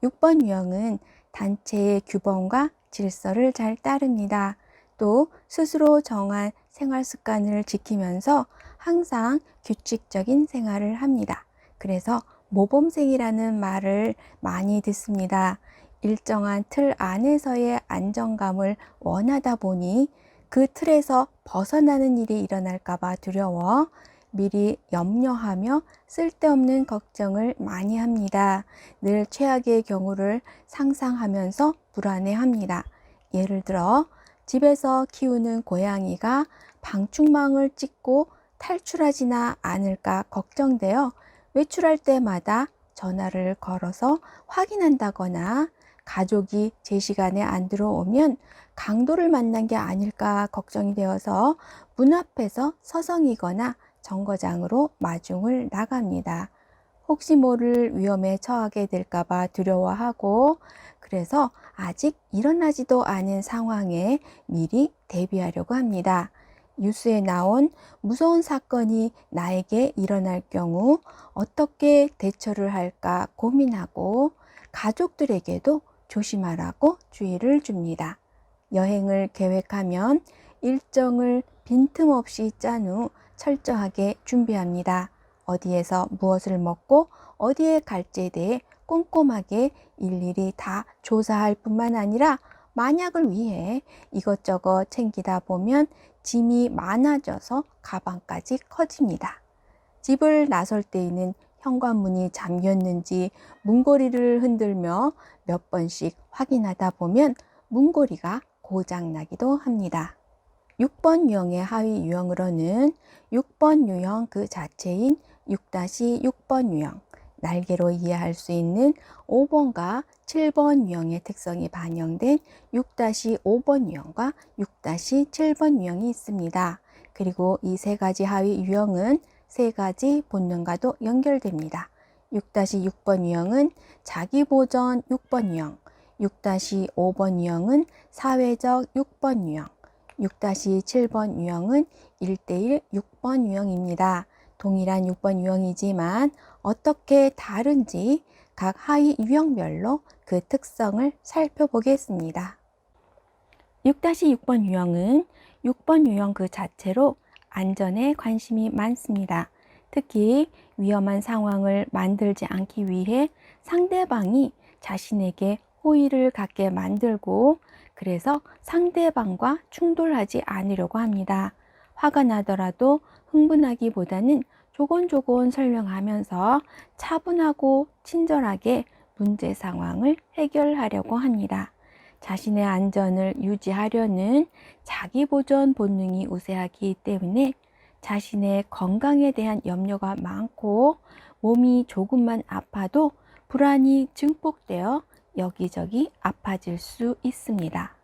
6번 유형은 단체의 규범과 질서를 잘 따릅니다. 또 스스로 정한 생활 습관을 지키면서 항상 규칙적인 생활을 합니다. 그래서 모범생이라는 말을 많이 듣습니다. 일정한 틀 안에서의 안정감을 원하다 보니 그 틀에서 벗어나는 일이 일어날까봐 두려워 미리 염려하며 쓸데없는 걱정을 많이 합니다. 늘 최악의 경우를 상상하면서 불안해합니다. 예를 들어 집에서 키우는 고양이가 방충망을 찍고 탈출하지나 않을까 걱정되어 외출할 때마다 전화를 걸어서 확인한다거나 가족이 제 시간에 안 들어오면 강도를 만난 게 아닐까 걱정이 되어서 문 앞에서 서성이거나 정거장으로 마중을 나갑니다. 혹시 모를 위험에 처하게 될까봐 두려워하고 그래서 아직 일어나지도 않은 상황에 미리 대비하려고 합니다. 뉴스에 나온 무서운 사건이 나에게 일어날 경우 어떻게 대처를 할까 고민하고 가족들에게도 조심하라고 주의를 줍니다. 여행을 계획하면 일정을 빈틈없이 짠 후 철저하게 준비합니다. 어디에서 무엇을 먹고 어디에 갈지에 대해 꼼꼼하게 일일이 다 조사할 뿐만 아니라 만약을 위해 이것저것 챙기다 보면 짐이 많아져서 가방까지 커집니다. 집을 나설 때에는 현관문이 잠겼는지 문고리를 흔들며 몇 번씩 확인하다 보면 문고리가 고장나기도 합니다. 6번 유형의 하위 유형으로는 6번 유형 그 자체인 6-6번 유형, 날개로 이해할 수 있는 5번과 7번 유형의 특성이 반영된 6-5번 유형과 6-7번 유형이 있습니다. 그리고 이 세 가지 하위 유형은 세 가지 본능과도 연결됩니다. 6-6번 유형은 자기보전 6번 유형, 6-5번 유형은 사회적 6번 유형, 6-7번 유형은 1대1 6번 유형입니다. 동일한 6번 유형이지만 어떻게 다른지 각 하위 유형별로 그 특성을 살펴보겠습니다. 6-6번 유형은 6번 유형 그 자체로 안전에 관심이 많습니다. 특히 위험한 상황을 만들지 않기 위해 상대방이 자신에게 호의를 갖게 만들고 그래서 상대방과 충돌하지 않으려고 합니다. 화가 나더라도 흥분하기보다는 조곤조곤 설명하면서 차분하고 친절하게 문제 상황을 해결하려고 합니다. 자신의 안전을 유지하려는 자기보전 본능이 우세하기 때문에 자신의 건강에 대한 염려가 많고 몸이 조금만 아파도 불안이 증폭되어 여기저기 아파질 수 있습니다.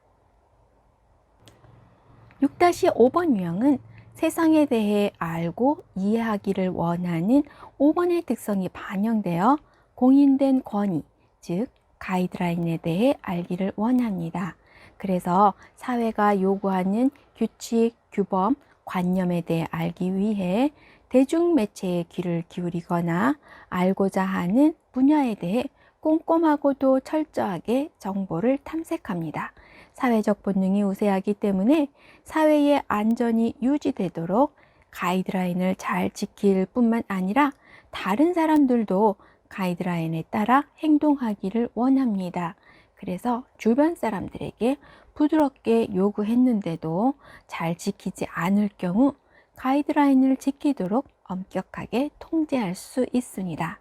6-5번 유형은 세상에 대해 알고 이해하기를 원하는 5번의 특성이 반영되어 공인된 권위, 즉 가이드라인에 대해 알기를 원합니다. 그래서 사회가 요구하는 규칙, 규범, 관념에 대해 알기 위해 대중매체에 귀를 기울이거나 알고자 하는 분야에 대해 꼼꼼하고도 철저하게 정보를 탐색합니다. 사회적 본능이 우세하기 때문에 사회의 안전이 유지되도록 가이드라인을 잘 지킬 뿐만 아니라 다른 사람들도 가이드라인에 따라 행동하기를 원합니다. 그래서 주변 사람들에게 부드럽게 요구했는데도 잘 지키지 않을 경우 가이드라인을 지키도록 엄격하게 통제할 수 있습니다.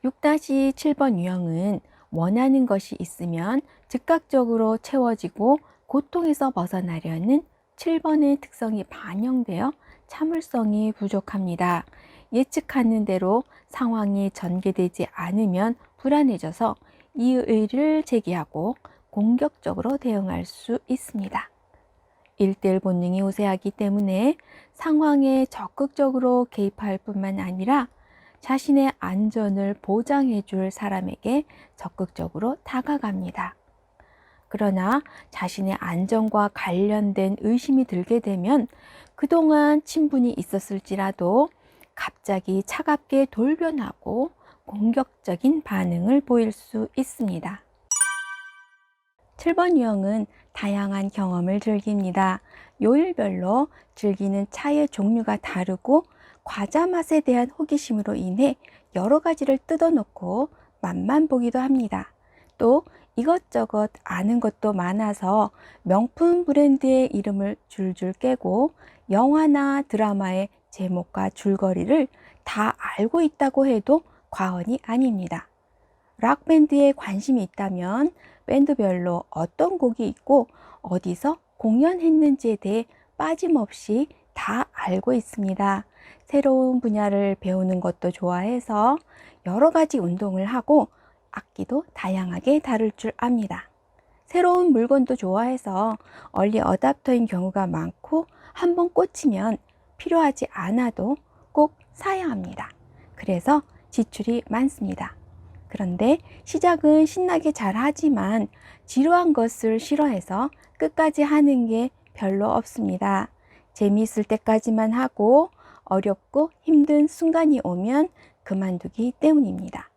6-7번 유형은 원하는 것이 있으면 즉각적으로 채워지고 고통에서 벗어나려는 7번의 특성이 반영되어 참을성이 부족합니다. 예측하는 대로 상황이 전개되지 않으면 불안해져서 이의를 제기하고 공격적으로 대응할 수 있습니다. 1대1 본능이 우세하기 때문에 상황에 적극적으로 개입할 뿐만 아니라 자신의 안전을 보장해 줄 사람에게 적극적으로 다가갑니다. 그러나 자신의 안전과 관련된 의심이 들게 되면 그동안 친분이 있었을지라도 갑자기 차갑게 돌변하고 공격적인 반응을 보일 수 있습니다. 7번 유형은 다양한 경험을 즐깁니다. 요일별로 즐기는 차의 종류가 다르고 과자 맛에 대한 호기심으로 인해 여러 가지를 뜯어놓고 맛만 보기도 합니다. 또 이것저것 아는 것도 많아서 명품 브랜드의 이름을 줄줄 깨고 영화나 드라마의 제목과 줄거리를 다 알고 있다고 해도 과언이 아닙니다. 락밴드에 관심이 있다면 밴드별로 어떤 곡이 있고 어디서 공연했는지에 대해 빠짐없이 다 알고 있습니다. 새로운 분야를 배우는 것도 좋아해서 여러 가지 운동을 하고 악기도 다양하게 다룰 줄 압니다. 새로운 물건도 좋아해서 얼리 어답터인 경우가 많고 한번 꽂히면 필요하지 않아도 꼭 사야 합니다. 그래서 지출이 많습니다. 그런데 시작은 신나게 잘 하지만 지루한 것을 싫어해서 끝까지 하는 게 별로 없습니다. 재미있을 때까지만 하고 어렵고 힘든 순간이 오면 그만두기 때문입니다.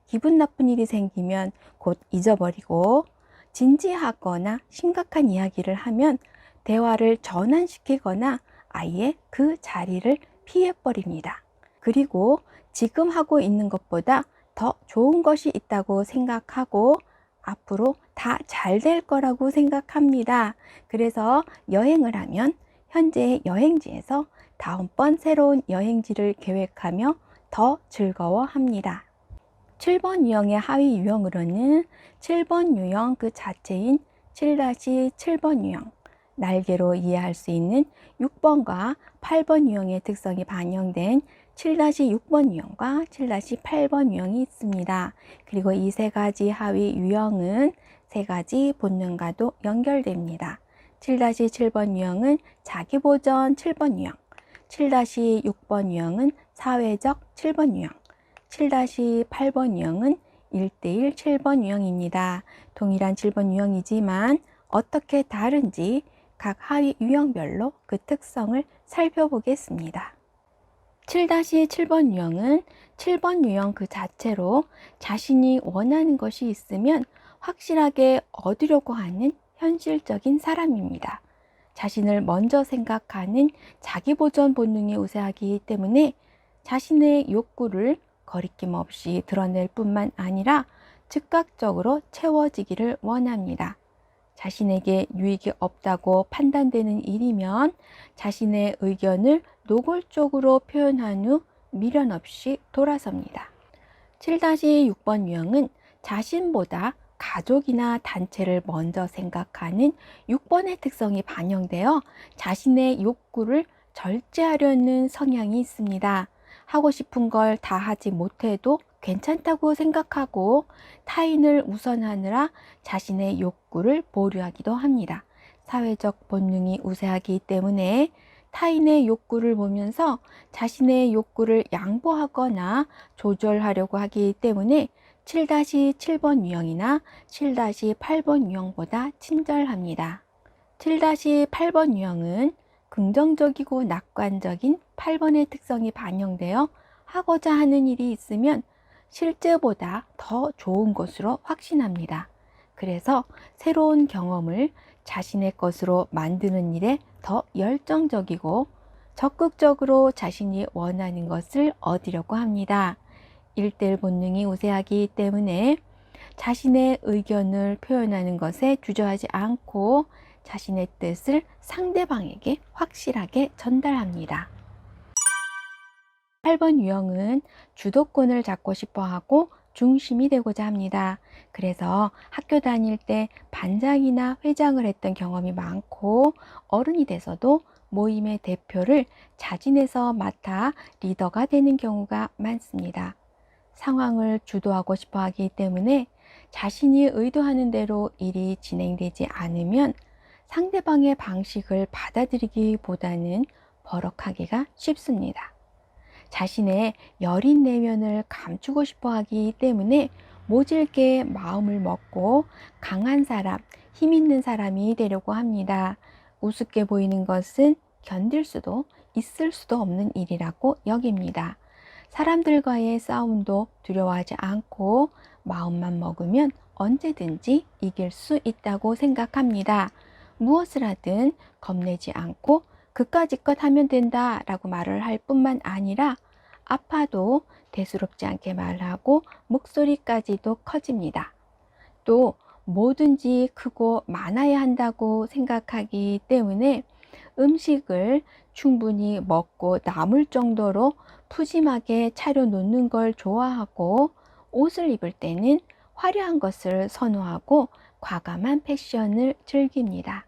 기분 나쁜 일이 생기면 곧 잊어버리고 진지하거나 심각한 이야기를 하면 대화를 전환시키거나 아예 그 자리를 피해버립니다. 그리고 지금 하고 있는 것보다 더 좋은 것이 있다고 생각하고 앞으로 다 잘 될 거라고 생각합니다. 그래서 여행을 하면 현재의 여행지에서 다음번 새로운 여행지를 계획하며 더 즐거워합니다. 7번 유형의 하위 유형으로는 7번 유형 그 자체인 7-7번 유형, 날개로 이해할 수 있는 6번과 8번 유형의 특성이 반영된 7-6번 유형과 7-8번 유형이 있습니다. 그리고 이 세 가지 하위 유형은 세 가지 본능과도 연결됩니다. 7-7번 유형은 자기보전 7번 유형, 7-6번 유형은 사회적 7번 유형, 7-8번 유형은 1대1 7번 유형입니다. 동일한 7번 유형이지만 어떻게 다른지 각 하위 유형별로 그 특성을 살펴보겠습니다. 7-7번 유형은 7번 유형 그 자체로 자신이 원하는 것이 있으면 확실하게 얻으려고 하는 현실적인 사람입니다. 자신을 먼저 생각하는 자기보전 본능이 우세하기 때문에 자신의 욕구를 거리낌 없이 드러낼 뿐만 아니라 즉각적으로 채워지기를 원합니다. 자신에게 유익이 없다고 판단되는 일이면 자신의 의견을 노골적으로 표현한 후 미련 없이 돌아섭니다. 7-6번 유형은 자신보다 가족이나 단체를 먼저 생각하는 6번의 특성이 반영되어 자신의 욕구를 절제하려는 성향이 있습니다. 하고 싶은 걸 다 하지 못해도 괜찮다고 생각하고 타인을 우선하느라 자신의 욕구를 보류하기도 합니다. 사회적 본능이 우세하기 때문에 타인의 욕구를 보면서 자신의 욕구를 양보하거나 조절하려고 하기 때문에 7-7번 유형이나 7-8번 유형보다 친절합니다. 7-8번 유형은 긍정적이고 낙관적인 8번의 특성이 반영되어 하고자 하는 일이 있으면 실제보다 더 좋은 것으로 확신합니다. 그래서 새로운 경험을 자신의 것으로 만드는 일에 더 열정적이고 적극적으로 자신이 원하는 것을 얻으려고 합니다. 1대1 본능이 우세하기 때문에 자신의 의견을 표현하는 것에 주저하지 않고 자신의 뜻을 상대방에게 확실하게 전달합니다. 8번 유형은 주도권을 잡고 싶어 하고 중심이 되고자 합니다. 그래서 학교 다닐 때 반장이나 회장을 했던 경험이 많고 어른이 돼서도 모임의 대표를 자진해서 맡아 리더가 되는 경우가 많습니다. 상황을 주도하고 싶어 하기 때문에 자신이 의도하는 대로 일이 진행되지 않으면 상대방의 방식을 받아들이기보다는 버럭하기가 쉽습니다. 자신의 여린 내면을 감추고 싶어 하기 때문에 모질게 마음을 먹고 강한 사람, 힘 있는 사람이 되려고 합니다. 우습게 보이는 것은 견딜 수도 있을 수도 없는 일이라고 여깁니다. 사람들과의 싸움도 두려워하지 않고 마음만 먹으면 언제든지 이길 수 있다고 생각합니다. 무엇을 하든 겁내지 않고 그까짓 하면 된다 라고 말을 할 뿐만 아니라 아파도 대수롭지 않게 말하고 목소리까지도 커집니다. 또 뭐든지 크고 많아야 한다고 생각하기 때문에 음식을 충분히 먹고 남을 정도로 푸짐하게 차려놓는 걸 좋아하고 옷을 입을 때는 화려한 것을 선호하고 과감한 패션을 즐깁니다.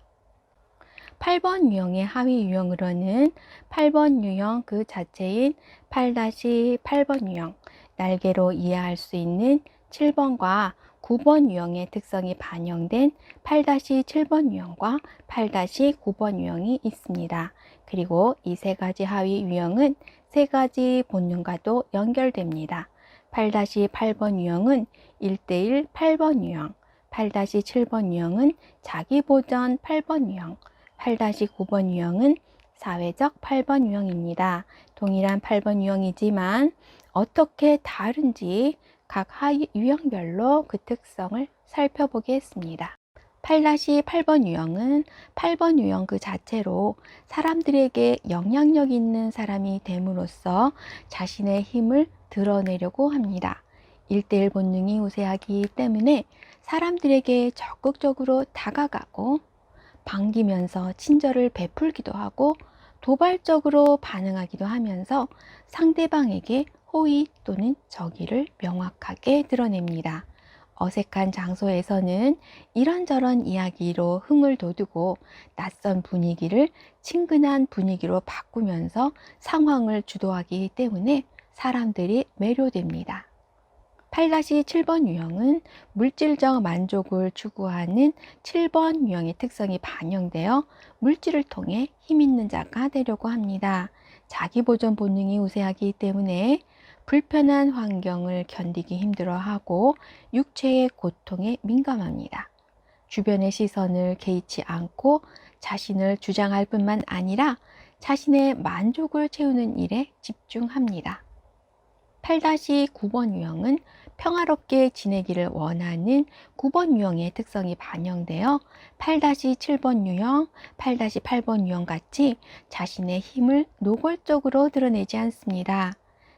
8번 유형의 하위 유형으로는 8번 유형 그 자체인 8-8번 유형, 날개로 이해할 수 있는 7번과 9번 유형의 특성이 반영된 8-7번 유형과 8-9번 유형이 있습니다. 그리고 이 세 가지 하위 유형은 세 가지 본능과도 연결됩니다. 8-8번 유형은 1대1 8번 유형, 8-7번 유형은 자기보전 8번 유형, 8-9번 유형은 사회적 8번 유형입니다. 동일한 8번 유형이지만 어떻게 다른지 각 하위 유형별로 그 특성을 살펴보겠습니다. 8-8번 유형은 8번 유형 그 자체로 사람들에게 영향력 있는 사람이 됨으로써 자신의 힘을 드러내려고 합니다. 1대1 본능이 우세하기 때문에 사람들에게 적극적으로 다가가고 반기면서 친절을 베풀기도 하고 도발적으로 반응하기도 하면서 상대방에게 호의 또는 적의를 명확하게 드러냅니다. 어색한 장소에서는 이런저런 이야기로 흥을 돋우고 낯선 분위기를 친근한 분위기로 바꾸면서 상황을 주도하기 때문에 사람들이 매료됩니다. 8-7번 유형은 물질적 만족을 추구하는 7번 유형의 특성이 반영되어 물질을 통해 힘 있는 자가 되려고 합니다. 자기보전 본능이 우세하기 때문에 불편한 환경을 견디기 힘들어하고 육체의 고통에 민감합니다. 주변의 시선을 개의치 않고 자신을 주장할 뿐만 아니라 자신의 만족을 채우는 일에 집중합니다. 8-9번 유형은 평화롭게 지내기를 원하는 9번 유형의 특성이 반영되어 8-7번 유형, 8-8번 유형 같이 자신의 힘을 노골적으로 드러내지 않습니다.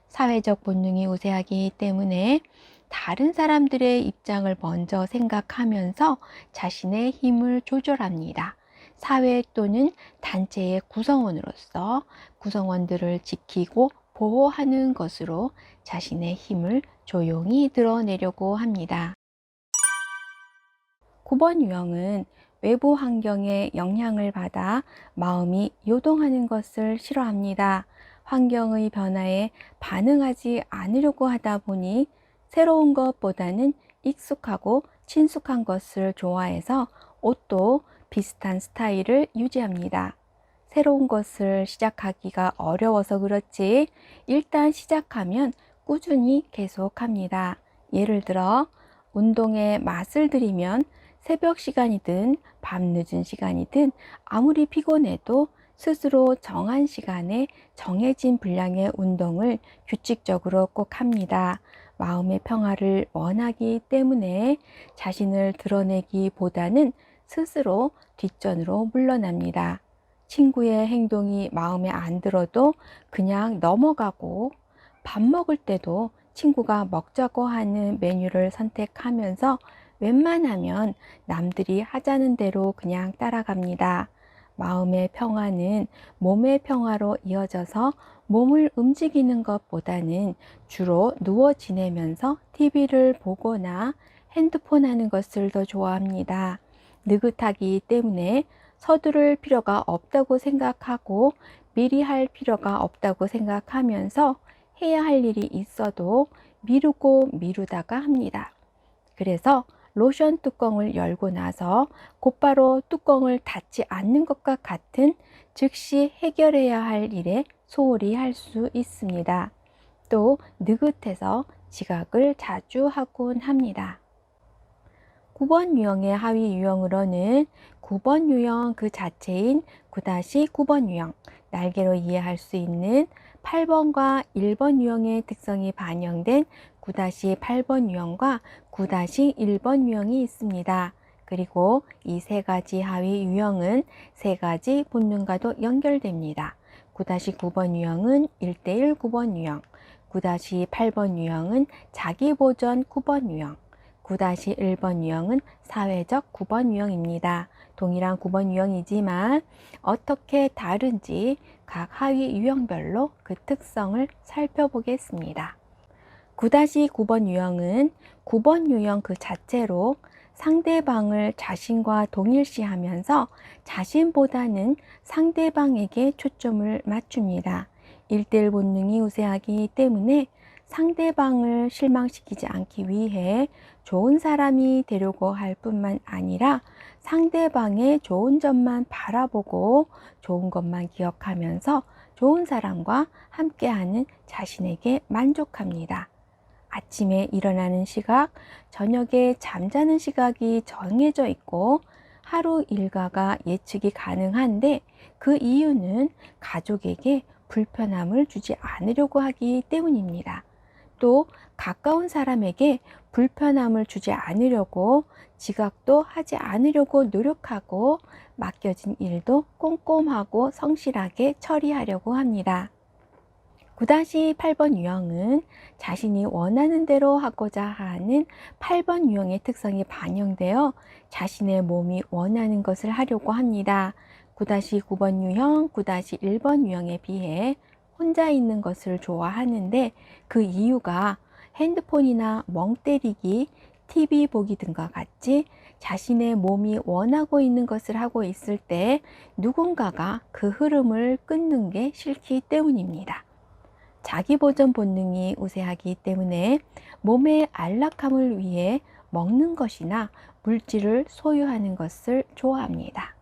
사회적 본능이 우세하기 때문에 다른 사람들의 입장을 먼저 생각하면서 자신의 힘을 조절합니다. 사회 또는 단체의 구성원으로서 구성원들을 지키고 보호하는 것으로 자신의 힘을 조용히 드러내려고 합니다. 9번 유형은 외부 환경에 영향을 받아 마음이 요동하는 것을 싫어합니다. 환경의 변화에 반응하지 않으려고 하다 보니 새로운 것보다는 익숙하고 친숙한 것을 좋아해서 옷도 비슷한 스타일을 유지합니다. 새로운 것을 시작하기가 어려워서 그렇지 일단 시작하면 꾸준히 계속합니다. 예를 들어 운동에 맛을 들이면 새벽 시간이든 밤늦은 시간이든 아무리 피곤해도 스스로 정한 시간에 정해진 분량의 운동을 규칙적으로 꼭 합니다. 마음의 평화를 원하기 때문에 자신을 드러내기보다는 스스로 뒷전으로 물러납니다. 친구의 행동이 마음에 안 들어도 그냥 넘어가고 밥 먹을 때도 친구가 먹자고 하는 메뉴를 선택하면서 웬만하면 남들이 하자는 대로 그냥 따라갑니다. 마음의 평화는 몸의 평화로 이어져서 몸을 움직이는 것보다는 주로 누워 지내면서 TV를 보거나 핸드폰 하는 것을 더 좋아합니다. 느긋하기 때문에 서두를 필요가 없다고 생각하고 미리 할 필요가 없다고 생각하면서 해야 할 일이 있어도 미루고 미루다가 합니다. 그래서 로션 뚜껑을 열고 나서 곧바로 뚜껑을 닫지 않는 것과 같은 즉시 해결해야 할 일에 소홀히 할 수 있습니다. 또 느긋해서 지각을 자주 하곤 합니다. 9번 유형의 하위 유형으로는 9번 유형 그 자체인 9-9번 유형, 날개로 이해할 수 있는 8번과 1번 유형의 특성이 반영된 9-8번 유형과 9-1번 유형이 있습니다. 그리고 이 세 가지 하위 유형은 세 가지 본능과도 연결됩니다. 9-9번 유형은 1:1 9번 유형, 9-8번 유형은 자기보전 9번 유형, 9-1번 유형은 사회적 9번 유형입니다. 동일한 9번 유형이지만 어떻게 다른지 각 하위 유형별로 그 특성을 살펴보겠습니다. 9-9번 유형은 9번 유형 그 자체로 상대방을 자신과 동일시하면서 자신보다는 상대방에게 초점을 맞춥니다. 1:1 본능이 우세하기 때문에 상대방을 실망시키지 않기 위해 좋은 사람이 되려고 할 뿐만 아니라 상대방의 좋은 점만 바라보고 좋은 것만 기억하면서 좋은 사람과 함께하는 자신에게 만족합니다. 아침에 일어나는 시각, 저녁에 잠자는 시각이 정해져 있고 하루 일과가 예측이 가능한데 그 이유는 가족에게 불편함을 주지 않으려고 하기 때문입니다. 또 가까운 사람에게 불편함을 주지 않으려고 지각도 하지 않으려고 노력하고 맡겨진 일도 꼼꼼하고 성실하게 처리하려고 합니다. 9-8번 유형은 자신이 원하는 대로 하고자 하는 8번 유형의 특성이 반영되어 자신의 몸이 원하는 것을 하려고 합니다. 9-9번 유형, 9-1번 유형에 비해 혼자 있는 것을 좋아하는데 그 이유가 핸드폰이나 멍 때리기, TV 보기 등과 같이 자신의 몸이 원하고 있는 것을 하고 있을 때 누군가가 그 흐름을 끊는 게 싫기 때문입니다. 자기보전 본능이 우세하기 때문에 몸의 안락함을 위해 먹는 것이나 물질을 소유하는 것을 좋아합니다.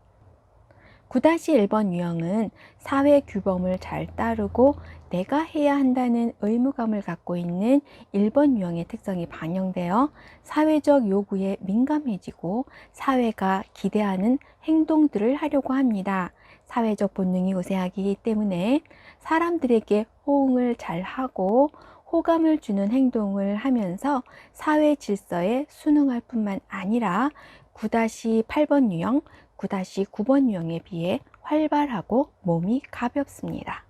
9-1번 유형은 사회 규범을 잘 따르고 내가 해야 한다는 의무감을 갖고 있는 1번 유형의 특성이 반영되어 사회적 요구에 민감해지고 사회가 기대하는 행동들을 하려고 합니다. 사회적 본능이 우세하기 때문에 사람들에게 호응을 잘 하고 호감을 주는 행동을 하면서 사회 질서에 순응할 뿐만 아니라 9-8번 유형, 9-9번 유형에 비해 활발하고 몸이 가볍습니다.